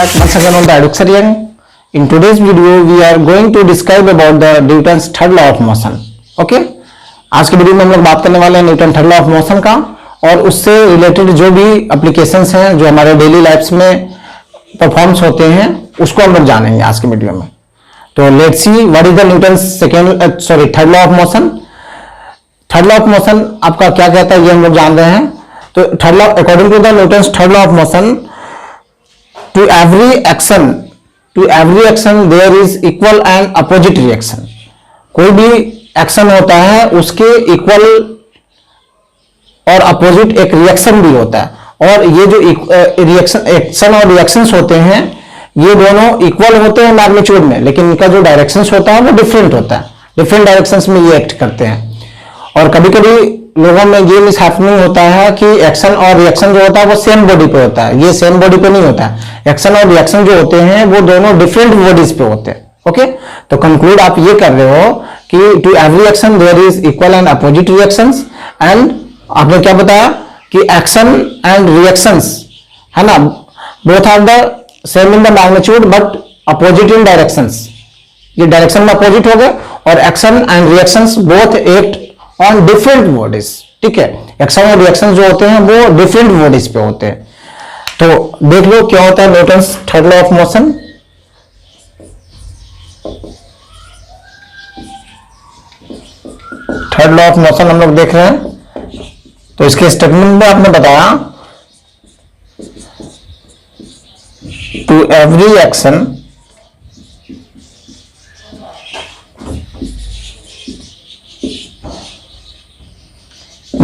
back once again on the Eduxarian. In today's video we are going to describe about the Newton's third law of motion. Okay? आज के video में हम लोग बात करने वाले हैं Newton third law of motion का और उससे रिलेटेड जो भी एप्लीकेशंस हैं जो हमारे डेली लाइफ्स में परफॉर्म्स होते हैं उसको हम लोग जानेंगे आज के वीडियो में. तो let's see what is the Newton third law of motion. Third law of motion आपका क्या कहता है ये हम लोग जान रहे हैं. तो third law according to the Newton third law of motion, to every action there is equal and opposite reaction. कोई भी एक्शन होता है उसके इक्वल और अपोजिट एक रिएक्शन भी होता है. और ये जो एक्शन और रिएक्शंस होते हैं ये दोनों इक्वल होते हैं मैग्नीट्यूड में, लेकिन इनका जो डायरेक्शंस होता है वो डिफरेंट होता है. डिफरेंट डायरेक्शंस में ये एक्ट करते हैं. और कभी कभी लोगों में ये मिसहैपनिंग होता है कि एक्शन और रिएक्शन जो होता है वो सेम बॉडी पे होता है. ये सेम बॉडी पे नहीं होता है. एक्शन और रिएक्शन जो होते हैं वो दोनों डिफरेंट बॉडीज पे होते हैं. ओके, तो कंक्लूड आप ये कर रहे हो कि to every action there is equal and opposite reactions. And आपने क्या बताया कि एक्शन एंड रिएक्शंस है ना, both are the same in the magnitude but opposite in directions. ये डायरेक्शन में अपोजिट हो गए और action and reactions both act on different bodies. ठीक है, एक्शन और रिएक्शन जो होते हैं वो डिफरेंट बॉडीज पे होते हैं. तो देख लो क्या होता है Newton's third law of motion. Third law of motion हम लोग देख रहे हैं. तो इसके स्टेटमेंट में आपने बताया to every action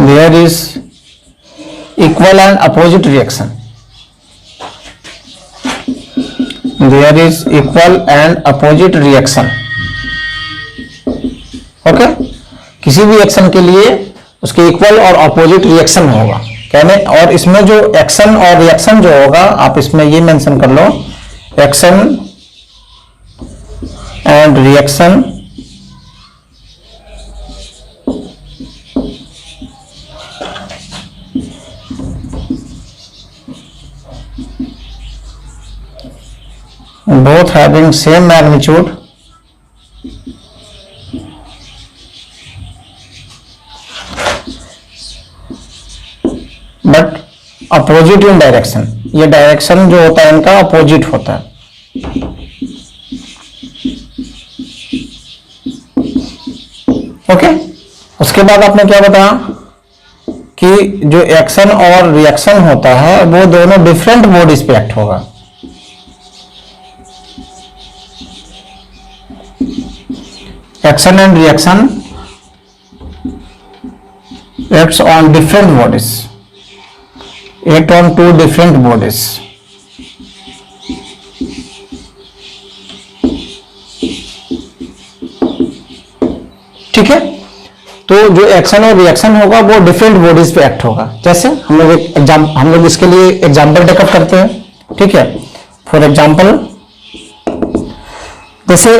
there is equal and opposite reaction. There is equal and opposite reaction. Okay? किसी भी एक्शन के लिए उसके इक्वल और अपोजिट रिएक्शन होगा कहने. और इसमें जो एक्शन और रिएक्शन जो होगा आप इसमें ये मेंशन कर लो, action and reaction both having same magnitude but opposite in direction. ये डायरेक्शन जो होता है इनका अपोजिट होता है. ओके, उसके बाद आपने क्या बताया कि जो एक्शन और रिएक्शन होता है वो दोनों डिफरेंट बॉडीज पे एक्ट होगा. Action and reaction acts on different bodies, act on two different bodies. ठीक है, तो जो एक्शन और रिएक्शन होगा वो डिफरेंट बॉडीज पे एक्ट होगा. जैसे हम लोग इसके लिए एग्जांपल टेकअप करते हैं. ठीक है, फॉर एग्जांपल जैसे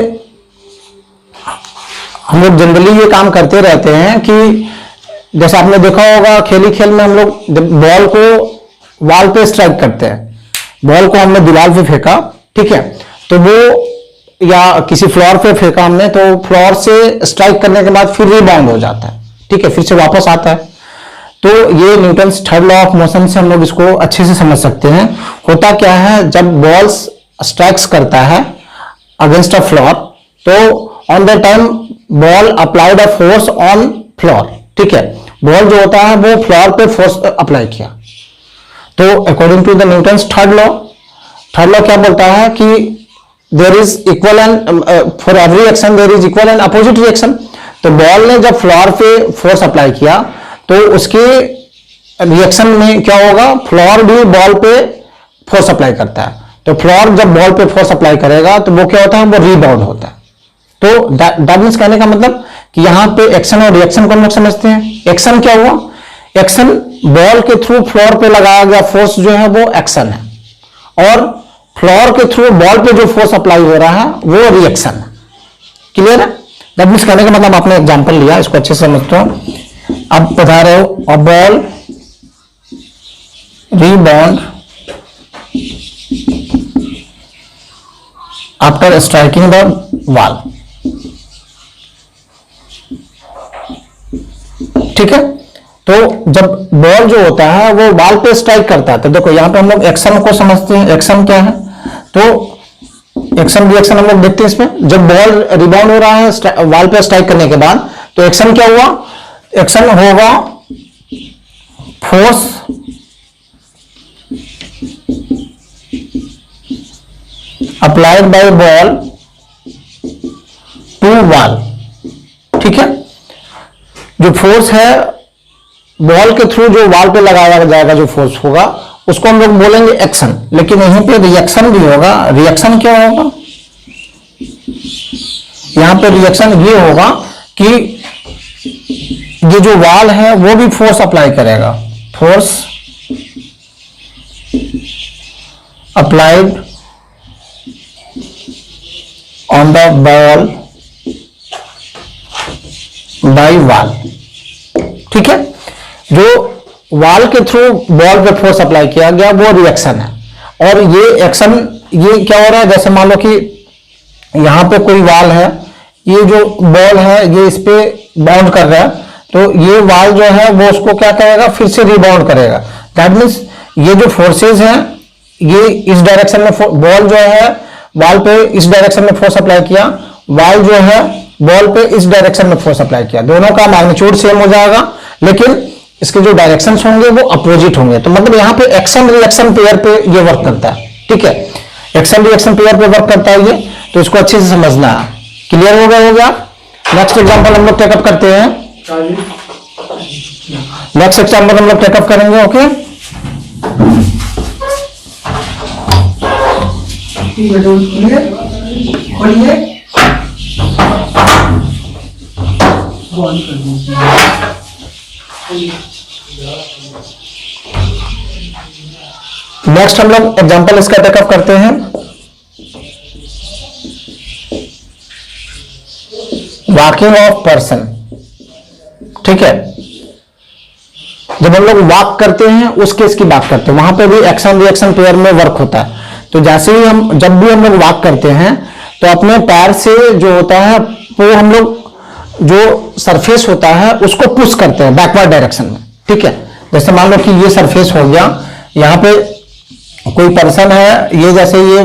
हम लोग जनरली ये काम करते रहते हैं कि जैसे आपने देखा होगा खेल में हम लोग बॉल को वॉल पे स्ट्राइक करते हैं. बॉल को हमने दीवार पे फेंका, ठीक है, तो वो या किसी फ्लोर पे फेंका हमने, तो फ्लोर से स्ट्राइक करने के बाद फिर रिबाउंड हो जाता है. ठीक है, फिर से वापस आता है. तो ये Newton's third law of motion से हम लोग इसको अच्छे से समझ सकते हैं. होता क्या है, जब बॉल स्ट्राइक्स करता है अगेंस्ट अ फ्लोर तो on the time ball applied a force on floor. ठीक है, बॉल जो होता है वो फ्लोर पे फोर्स अप्लाई किया. तो according to the Newton's third law क्या बोलता है कि there is equal and for every action there is equal and opposite reaction. तो बॉल ने जब फ्लोर पे फोर्स अप्लाई किया तो उसके रिएक्शन में क्या होगा, फ्लोर भी बॉल पे फोर्स अप्लाई करता है. तो फ्लोर जब बॉल पे फोर्स अप्लाई करेगा तो वो क्या होता है, वो रीबाउंड होता है. तो दैट मींस कहने का मतलब कि यहां पे एक्शन और रिएक्शन को हम लोग समझते हैं. एक्शन क्या हुआ, एक्शन बॉल के थ्रू फ्लोर पे लगाया गया फोर्स जो है वो एक्शन है, और फ्लोर के थ्रू बॉल पे जो फोर्स अप्लाई हो रहा है वो रिएक्शन है. क्लियर है? दैट मींस कहने का मतलब आपने एग्जांपल लिया, इसको अच्छे से समझते हो. अब बता रहे हो a ball rebound after striking the wall. ठीक है, तो जब बॉल जो होता है वो वॉल पे स्ट्राइक करता है, तो देखो यहां पे हम लोग एक्शन को समझते हैं। एक्शन क्या है, तो एक्शन रिएक्शन हम लोग देखते हैं इसमें। जब बॉल रिबाउंड हो रहा है वॉल पे स्ट्राइक करने के बाद, तो एक्शन क्या हुआ, एक्शन होगा force applied by ball to wall. ठीक है, जो फोर्स है बॉल के थ्रू जो वॉल पे लगाया जाएगा, जो फोर्स होगा उसको हम लोग बोलेंगे एक्शन। लेकिन यहीं पे रिएक्शन भी होगा। रिएक्शन क्या होगा, यहां पे रिएक्शन ये होगा कि ये जो वॉल है वो भी फोर्स अप्लाई करेगा। Force applied on the ball by wall. ठीक है, जो वॉल के थ्रू बॉल पे फोर्स अप्लाई किया गया वो रिएक्शन है। और ये एक्शन, ये क्या हो रहा है, जैसे मान लो कि यहां पे कोई वॉल है, ये जो बॉल है ये इस पे बाउंड कर रहा है, तो ये वॉल जो है वो उसको क्या करेगा, फिर से रिबाउंड करेगा। दैट मीन्स ये जो फोर्सेज हैं ये इस डायरेक्शन में, बॉल जो है बॉल पे इस डायरेक्शन में फोर्स अप्लाई किया, वॉल जो है बॉल पे इस डायरेक्शन में फोर्स अप्लाई किया। दोनों का मैग्नीट्यूड सेम हो जाएगा, लेकिन इसके जो डायरेक्शंस होंगे वो अपोजिट होंगे। तो मतलब यहां पे एक्शन रिएक्शन पेयर पे ये वर्क करता है। ठीक है, एक्शन रिएक्शन पेयर पे वर्क करता है ये, तो इसको अच्छे से समझना है। क्लियर हो गया? नेक्स्ट एग्जांपल हम लोग टेकअप करते हैं। नेक्स्ट एग्जांपल हम लोग टेकअप करेंगे। ओके, नेक्स्ट हम लोग एग्जांपल इसका टेकअप करते हैं। Walking of person. ठीक है, जब हम लोग वॉक करते हैं उस केस की बात करते हैं, वहां पे भी एक्शन रिएक्शन पेयर में वर्क होता है। तो जैसे ही हम, जब भी हम लोग वॉक करते हैं तो अपने पैर से जो होता है वो हम लोग जो सरफेस होता है उसको पुश करते हैं बैकवर्ड डायरेक्शन में। ठीक है, जैसे मान लो कि ये सरफेस हो गया, यहां पे कोई पर्सन है, ये जैसे ये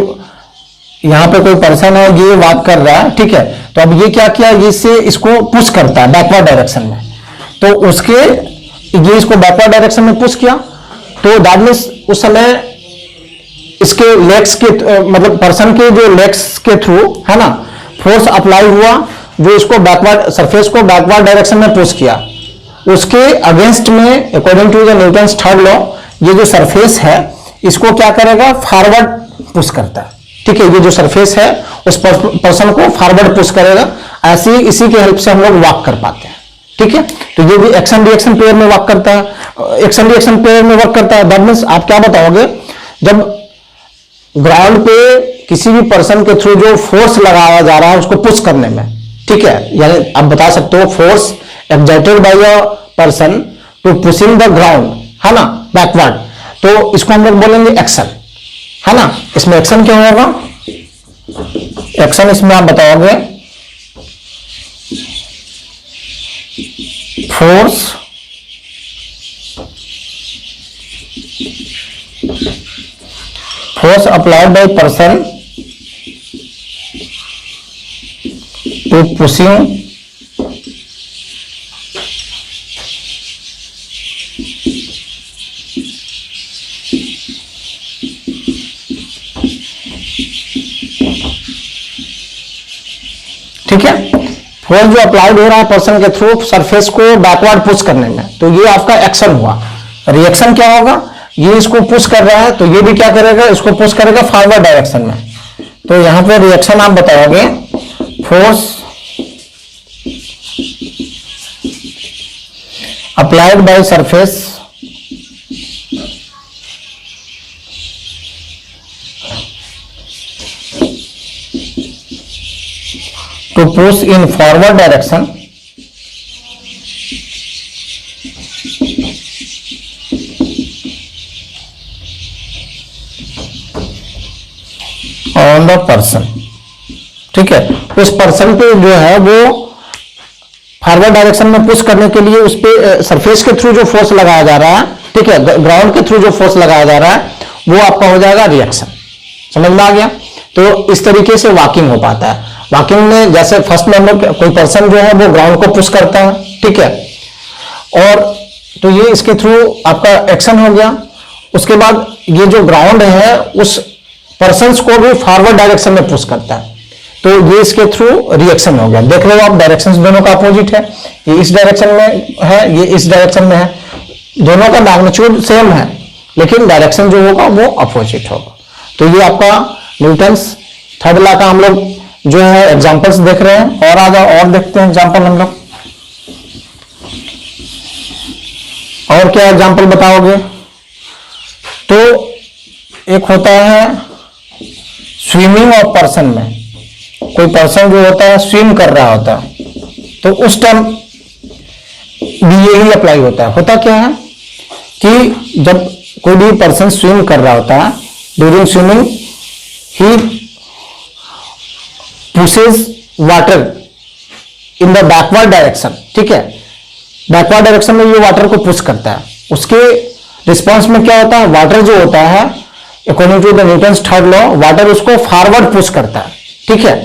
यहां पे कोई पर्सन है, ये वॉक कर रहा है। ठीक है, तो अब ये क्या किया, ये से इसको पुश करता है बैकवर्ड डायरेक्शन में, तो उसके ये इसको बैकवर्ड डायरेक्शन में पुश किया, तो दैट मींस उस समय इसके लेग्स के, मतलब पर्सन के जो लेग्स के थ्रू है ना फोर्स अप्लाई हुआ, जो इसको बैकवर्ड सरफेस को बैकवर्ड डायरेक्शन में पुश किया। उसके अगेंस्ट में according to the Newton's third law ये जो सरफेस है इसको क्या करेगा, फॉरवर्ड पुश करता है। ठीक है, ये जो सरफेस है उस पर्सन को फॉरवर्ड पुश करेगा। ऐसे इसी के हेल्प से हम लोग वॉक कर पाते हैं। ठीक है, तो ये भी एक्शन रिएक्शन पेयर में वर्क करता है, एक्शन रिएक्शन पेयर में वर्क करता है। दैट मींस आप क्या बताओगे, जब ग्राउंड पे किसी भी पर्सन के थ्रू जो फोर्स लगाया जा रहा है उसको पुश करने में, ठीक है, यानी आप बता सकते हो force exerted by a person to pushing the ground, है ना, बैकवर्ड, तो इसको हम लोग बोलेंगे एक्शन, है ना। इसमें एक्शन क्या होगा, एक्शन इसमें आप बताओगे force applied by person to pushing ठीक है, फोर्स जो अप्लाइड हो रहा है पर्सन के थ्रू सरफेस को बैकवर्ड पुश करने में, तो ये आपका एक्शन हुआ। रिएक्शन क्या होगा, ये इसको पुश कर रहा है तो ये भी क्या करेगा, इसको पुश करेगा फॉरवर्ड डायरेक्शन में। तो यहां पे रिएक्शन आप बताओगे force applied by surface to push in forward direction on the person। ठीक है, उस पर्सन पे जो है वो फॉरवर्ड डायरेक्शन में पुश करने के लिए उस पे सरफेस के थ्रू जो फोर्स लगाया जा रहा है, ठीक है, ग्राउंड के थ्रू जो फोर्स लगाया जा रहा है वो आपका हो जाएगा रिएक्शन। समझ में आ गया? तो इस तरीके से वॉकिंग हो पाता है। वॉकिंग में जैसे फर्स्ट में हम लोग कोई पर्सन जो है वो ग्राउंड को पुश करता है, ठीक है, और तो ये इसके थ्रू आपका एक्शन हो गया। उसके बाद ये जो ग्राउंड है उस पर्सन को भी फॉरवर्ड डायरेक्शन में पुश करता है, तो ये इसके थ्रू रिएक्शन हो गया। देख रहे हो आप, डायरेक्शंस दोनों का अपोजिट है, ये इस डायरेक्शन में है, ये इस डायरेक्शन में है, दोनों का मैग्नीट्यूड सेम है लेकिन डायरेक्शन जो होगा वो अपोजिट होगा। तो ये आपका न्यूटन्स थर्ड लॉ का हम लोग जो है एग्जांपल्स देख रहे हैं। और आगे और देखते हैं एग्जांपल हम लोग। और क्या एग्जांपल बताओगे? तो एक होता है स्विमिंग ऑफ पर्सन में, कोई पर्सन जो होता है स्विम कर रहा होता है तो उस टाइम भी यही अप्लाई होता है। होता क्या है कि जब कोई भी पर्सन स्विम कर रहा होता है, during swimming he pushes water in the backward direction, ठीक है, बैकवर्ड डायरेक्शन में ये वाटर को पुश करता है। उसके रिस्पॉन्स में क्या होता है, वाटर जो होता है according to the Newton's third law water उसको फॉरवर्ड पुश करता है, ठीक है।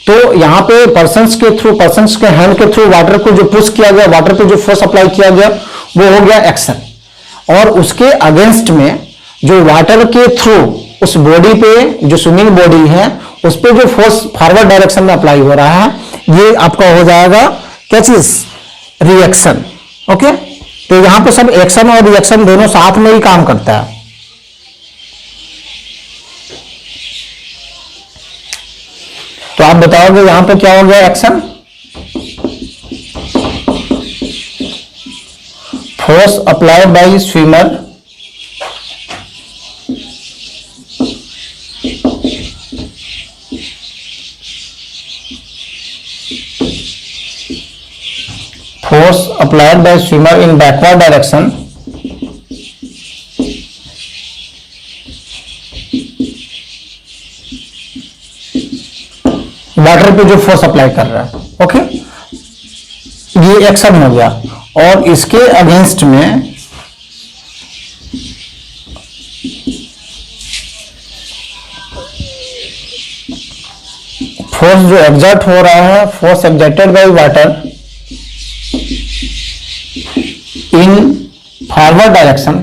तो यहां पे पर्सन्स के हैंड के थ्रू वाटर को जो पुश किया गया, वाटर पे जो फोर्स अप्लाई किया गया वो हो गया एक्शन, और उसके अगेंस्ट में जो वाटर के थ्रू उस बॉडी पे जो स्विमिंग बॉडी है उस पे जो फोर्स फॉरवर्ड डायरेक्शन में अप्लाई हो रहा है ये आपका हो जाएगा क्या चीज, रिएक्शन। ओके, तो यहां पे सब एक्शन और रिएक्शन दोनों साथ में ही काम करता है। तो आप बताओगे यहां पे क्या हो गया, action, force applied bye swimmer force applied by swimmer in backward direction water पे जो फोर्स अप्लाई कर रहा है, ओके, ये एक्शन हो गया। और इसके अगेंस्ट में फोर्स जो एग्जर्ट हो रहा है, force exerted by water in forward direction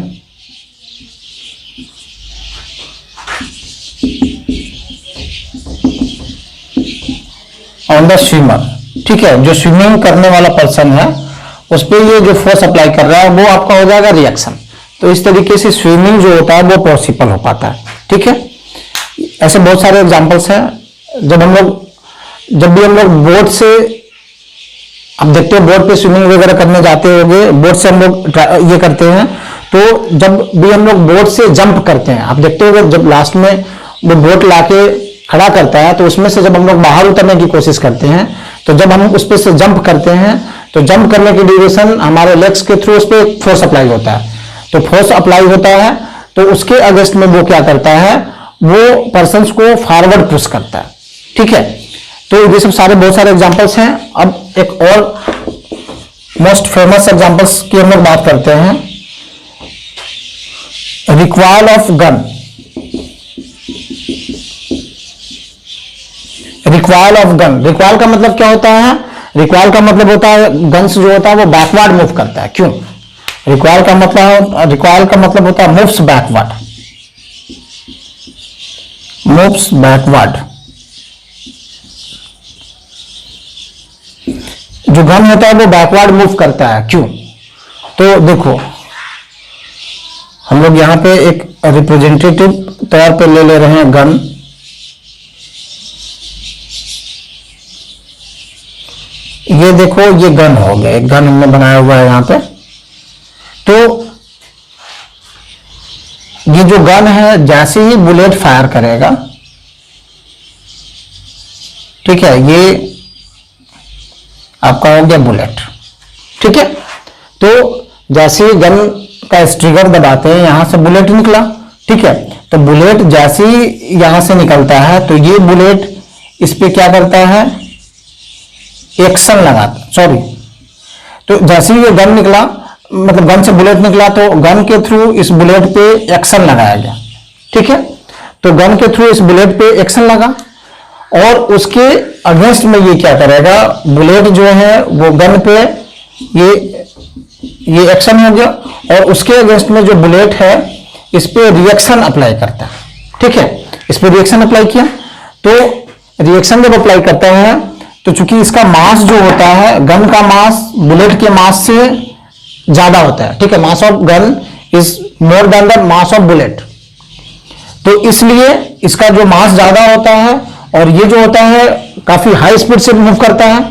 on the swimmer, ठीक है, जो स्विमिंग करने वाला पर्सन है उस पर ये जो फोर्स अप्लाई कर रहा है वो आपका हो जाएगा रिएक्शन। तो इस तरीके से स्विमिंग जो होता है वो पॉसिबल हो पाता है, ठीक है। ऐसे बहुत सारे एग्जांपल्स हैं। जब भी हम लोग बोट से, अब देखते हैं बोट पे स्विमिंग वगैरह करने जाते होंगे, बोट से हम लोग ये करते हैं, तो जब भी हम लोग बोट से जंप करते हैं, आप देखते होंगे जब लास्ट में वो बोट लाके खड़ा करता है तो उसमें से जब हम लोग बाहर उतरने की कोशिश करते हैं, तो जब हम उस पे से जंप करते हैं तो जंप करने की ड्यूरेशन हमारे लेग्स के थ्रू उस पर फोर्स अप्लाई होता है। तो फोर्स अप्लाई होता है तो उसके अगेंस्ट में वो क्या करता है, वो पर्सन को फॉरवर्ड पुश करता है, ठीक है। तो ये सब सारे बहुत सारे एग्जांपल्स हैं। अब एक और मोस्ट फेमस एग्जांपल्स की हम लोग बात करते हैं, recoil of gun. Recoil of gun, recoil का मतलब क्या होता है, रिकॉइल का मतलब होता है गन्स जो होता है वो बैकवर्ड मूव करता है। क्यों? रिकॉइल का मतलब होता है मूव्स बैकवर्ड, मूव्स बैकवर्ड। जो गन होता है वो बैकवर्ड मूव करता है। क्यों? तो देखो हम लोग यहां पे एक रिप्रेजेंटेटिव तौर पे ले रहे हैं गन। ये देखो ये गन हो गया, एक गन हमने बनाया हुआ है यहां पे। तो ये जो गन है जैसे ही बुलेट फायर करेगा, ठीक है, ये आपका हो गया बुलेट, ठीक है। तो जैसे ही गन का ट्रिगर दबाते हैं यहां से बुलेट निकला, ठीक है। तो बुलेट जैसे ही यहां से निकलता है तो ये बुलेट इस पे क्या करता है, एक्शन लगाता, सॉरी, तो जैसे ही ये गन निकला, मतलब गन से बुलेट निकला, तो गन के थ्रू इस बुलेट पे एक्शन लगाया गया। ठीक है, तो गन के थ्रू इस बुलेट पे एक्शन लगा और उसके अगेंस्ट में ये क्या करेगा, बुलेट जो है वो गन पे ये एक्शन हो गया और उसके अगेंस्ट में जो बुलेट है इस पे रिएक्शन अप्लाई करता है। ठीक है, इस पे रिएक्शन अप्लाई किया, तो रिएक्शन जब अप्लाई करते हैं तो चूंकि इसका मास जो होता है, गन का मास बुलेट के मास से ज्यादा होता है। ठीक है, मास of gun is more than the mass of bullet, तो इसलिए इसका जो मास ज्यादा होता है और ये जो होता है काफी हाई स्पीड से मूव करता है,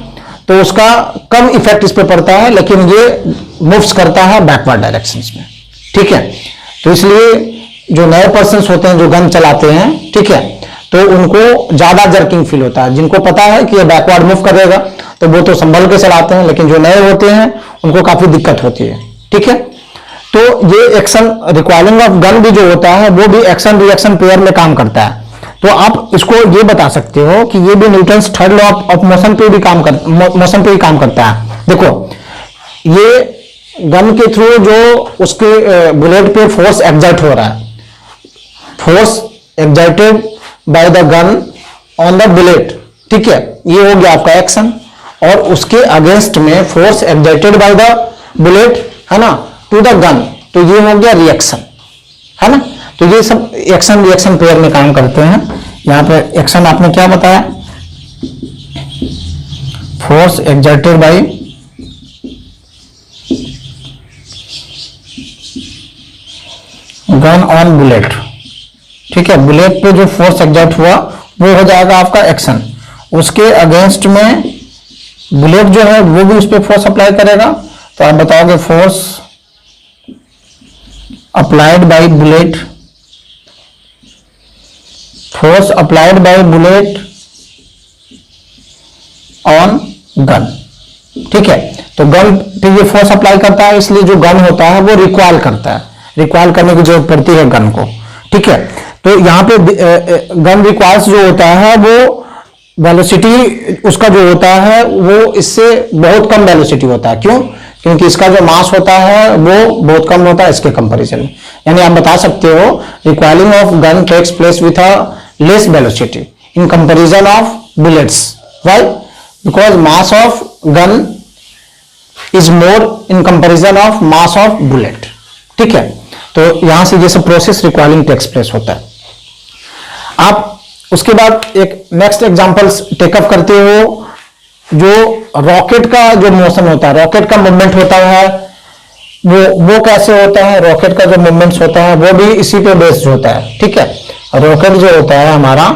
तो उसका कम इफेक्ट इस पे पड़ता है, लेकिन ये मूव्स करता है बैकवर्ड डायरेक्शंस में। ठीक है, तो इसलिए जो नए पर्सन होते हैं जो गन चलाते हैं, ठीक है, तो उनको ज्यादा जर्किंग फील होता है। जिनको पता है कि ये बैकवर्ड मूव करेगा तो वो तो संभल के चलाते हैं, लेकिन जो नए होते हैं उनको काफी दिक्कत होती है। ठीक है, तो ये एक्शन रिक्वायरिंग ऑफ गन भी जो होता है वो भी एक्शन रिएक्शन पेयर में काम करता है। तो आप इसको ये बता सकते हो कि ये भी Newton's third law of motion पे भी मोशन पे ही काम करता है। देखो, ये गन के थ्रू जो उसके बुलेट पे फोर्स एग्जर्ट हो रहा है, force exerted by the gun on the bullet, ठीक है, ये हो गया आपका एक्शन, और उसके अगेंस्ट में force exerted by the bullet, है ना, टू द गन, तो ये हो गया रिएक्शन, है ना। तो ये सब एक्शन रिएक्शन पेयर में काम करते हैं। यहां पे एक्शन आपने क्या बताया, force exerted by gun on bullet, ठीक है, बुलेट पे जो फोर्स एग्जर्ट हुआ वो हो जाएगा आपका एक्शन। उसके अगेंस्ट में बुलेट जो है वो भी उस पर फोर्स अप्लाई करेगा, तो आप बताओगे force applied bye bullet, force applied bye bullet on gun. ठीक है, तो गन पे ये फोर्स अप्लाई करता है, इसलिए जो गन होता है वो रिक्वायल करता है, रिक्वायल करने की जरूरत पड़ती है गन को। ठीक है, तो यहां पे गन रिक्वायर्स जो होता है वो वेलोसिटी उसका जो होता है वो इससे बहुत कम वेलोसिटी होता है। क्यों? क्योंकि इसका जो मास होता है वो बहुत कम होता है इसके कंपैरिजन में। यानी आप बता सकते हो requiring of gun takes place with a less velocity in comparison of bullets. Why? Because mass of gun is more in comparison of mass of bullet. ठीक है, तो यहां से ये सब प्रोसेस रिक्वायरिंग टेक्स प्लेस होता है। आप उसके बाद एक नेक्स्ट एग्जांपल्स टेकअप करते हो, जो रॉकेट का जो मोशन होता है, रॉकेट का मूवमेंट होता है, वो कैसे होता है, रॉकेट का जो मूवमेंट्स होता है वो भी इसी पे बेस्ड होता है। ठीक है, रॉकेट जो होता है हमारा,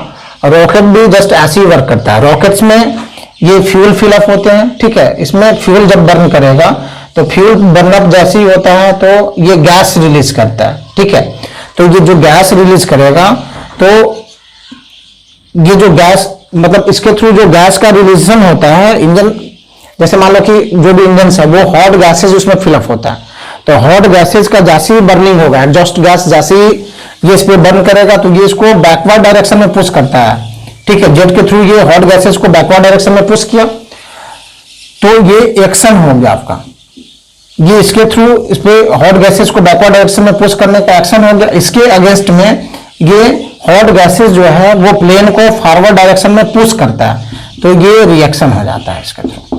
रॉकेट भी जस्ट ऐसे ही वर्क करता है। रॉकेट्स में ये फ्यूल फिलअप होते हैं। ठीक है, इसमें फ्यूल जब बर्न करेगा तो फ्यूल बर्नअप जैसे ही होता है तो ये गैस रिलीज करता है। ठीक है, तो ये जो गैस रिलीज करेगा, तो ये जो गैस मतलब इसके थ्रू जो गैस का रिलीजन होता है, इंजन जैसे मान लो कि जो भी इंजन है वो हॉट गैसेज उसमें फिलअप होता है, तो हॉट गैसेज का जैसे ही बर्निंग होगा, एग्जॉस्ट गैस जैसे ही ये इस पे बर्न करेगा तो ये इसको बैकवर्ड डायरेक्शन में पुश करता है। ठीक है, जेट के थ्रू ये हॉट गैसेज को बैकवर्ड डायरेक्शन में पुश किया, तो ये एक्शन हो गया आपका। ये इसके थ्रू इस पे हॉट गैसेज को बैकवर्ड डायरेक्शन में पुश करने का एक्शन हो गया। इसके अगेंस्ट में ये हॉट गैसेज जो है वो प्लेन को फॉरवर्ड डायरेक्शन में पुश करता है, तो ये रिएक्शन हो जाता है इसके थ्रू।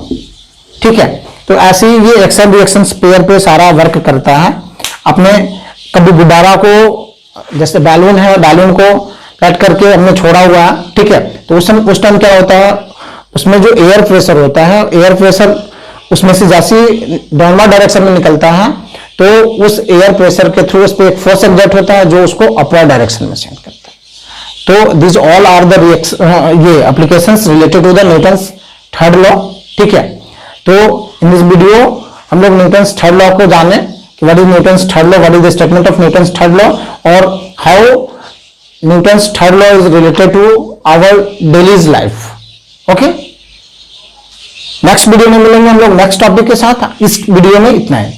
ठीक है, तो ऐसे ही ये एक्शन रिएक्शन पेयर पे सारा वर्क करता है। अपने कभी गुब्बारा को, जैसे बैलून है, बैलून को कट करके हमने छोड़ा हुआ है, ठीक है, तो उस टाइम क्या होता है, उसमें जो एयर प्रेशर होता है, एयर प्रेशर उसमें से जैसे डाउनवर्ड डायरेक्शन में निकलता है तो उस एयर प्रेशर के थ्रू उस पर एक फोर्स एक्सर्ट होता है जो उसको अपवर्ड डायरेक्शन में सेंड करता है। तो दिस ऑल आर द ये applications related to the Newton's third law. ठीक है, तो इन दिस वीडियो हम लोग न्यूटन्स थर्ड लॉ को जाने कि what is Newton's third law, what is the statement of Newton's third law, और how Newton's third law is related to our daily's life. Okay, next video में मिलेंगे हम लोग नेक्स्ट टॉपिक के साथ। इस वीडियो में इतना है।